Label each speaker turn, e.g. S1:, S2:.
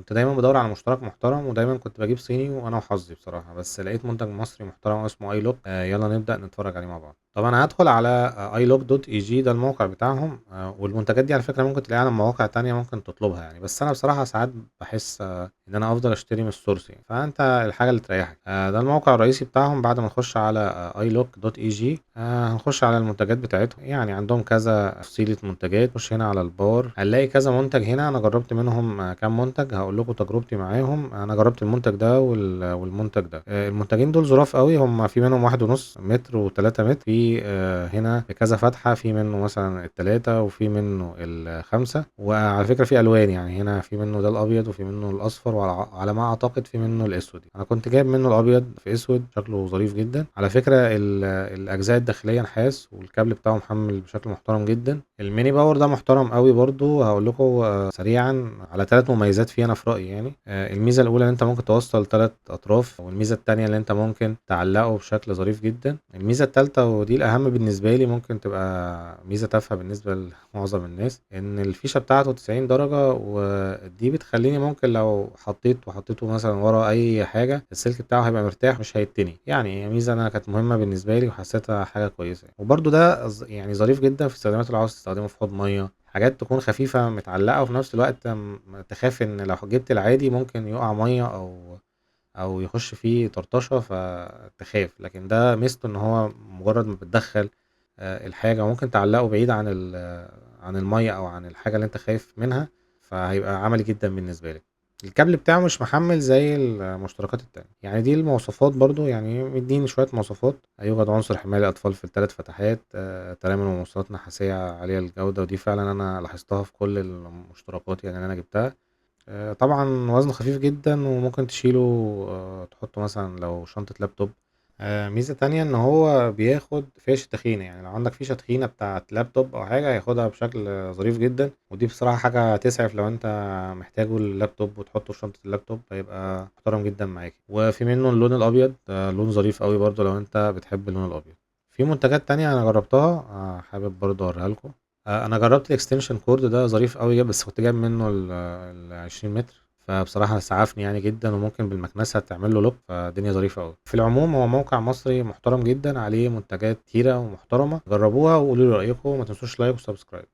S1: كنت دايما بدور على مشترك محترم، ودايما كنت بجيب صيني وانا وحظي بصراحة، بس لقيت منتج مصري محترم اسمه اي لوك. يلا نبدأ نتفرج عليه مع بعض. طبعا انا هدخل على ilook.eg، ده الموقع بتاعهم. والمنتجات دي على فكرة ممكن تلاقيها على مواقع تانية ممكن تطلبها يعني، بس انا بصراحة ساعات بحس ان انا افضل اشتري من السورس يعني، فانت الحاجة اللي تريحك. ده الموقع الرئيسي بتاعهم. بعد ما نخش على ilook.eg هنخش على المنتجات بتاعتهم. يعني عندهم كذا تفصيلة منتجات. نخش هنا على البار، هنلاقي كذا منتج هنا. انا جربت منهم كام منتج، هقول لكم تجربتي معاهم. انا جربت المنتج ده والمنتج ده. المنتجين دول ظراف قوي. هم في منهم 1.5 متر و3 متر. في هنا كذا فتحة، في منه مثلا التلاتة وفي منه الخمسة. وعلى فكرة في الوان، يعني هنا في منه ده الابيض وفي منه الاصفر، وعلى ما اعتقد في منه الاسود. انا كنت جايب منه الابيض في اسود، شكله ظريف جدا على فكرة. الاجزاء الداخلية نحاس، والكابل بتاعه محمل بشكل محترم جدا. الميني باور ده محترم قوي برضو. هقول لكم سريعا على 3 مميزات فيه انا في رايي يعني. الميزه الاولى ان انت ممكن توصل 3 اطراف، والميزه التانية ان انت ممكن تعلقه بشكل ظريف جدا. الميزه التالتة ودي الاهم بالنسبه لي، ممكن تبقى ميزه تافهه بالنسبه لمعظم الناس، ان الفيشه بتاعته 90 درجه، ودي بتخليني ممكن لو حطيته مثلا ورا اي حاجه، السلك بتاعه هيبقى مرتاح مش هيتني. يعني هي ميزه انا كانت مهمه بالنسبه لي وحسيتها حاجه كويسه. وبرده ده يعني ظريف جدا في استخدامات اللي عاوز تستخدمه في حوض ميه، حاجات تكون خفيفة متعلقة، وفي نفس الوقت تخاف ان لو جبت العادي ممكن يقع مية او يخش فيه طرطشة فتخاف. لكن ده ميزته ان هو مجرد ما بتدخل الحاجة ممكن تعلقه بعيد عن المية او عن الحاجة اللي انت خايف منها، فهيبقى عملي جدا بالنسبة لك. الكابل بتاعه مش محمل زي المشتركات التانية. يعني دي المواصفات برضو، يعني مديني شوية مواصفات. يوجد عنصر حماية للأطفال في ال3 فتحات، ترامل ومواصفات نحاسية عالية الجودة، ودي فعلا أنا لاحظتها في كل المشتركات يعني اللي أنا جبتها. طبعا وزنه خفيف جدا، وممكن تشيله تحطه مثلا لو شنطة لابتوب. ميزة تانية ان هو بياخد فيشة تخينة، يعني لو عندك فيشة تخينة بتاعت لابتوب او حاجة هياخدها بشكل ظريف جدا. ودي بصراحة حاجة تسعف لو انت محتاجه اللابتوب وتحطه في شنطة اللابتوب، هيبقى محترم جدا معاك. وفي منه اللون الابيض، لون ظريف قوي برضو لو انت بتحب اللون الابيض. في منتجات تانية انا جربتها، حابب برضو اوريها لكم. انا جربت الاكستنشن كورد ده ظريف قوي، بس كنت جايب منه ال 20 متر. فبصراحة سعفني يعني جدا، وممكن بالمكنسة تعمل له لوك، فالدنيا ظريفة قوي. في العموم هو موقع مصري محترم جدا، عليه منتجات كتيرة ومحترمة. جربوها وقولوا لي رأيكم. ما تنسوش لايك وسبسكرايب.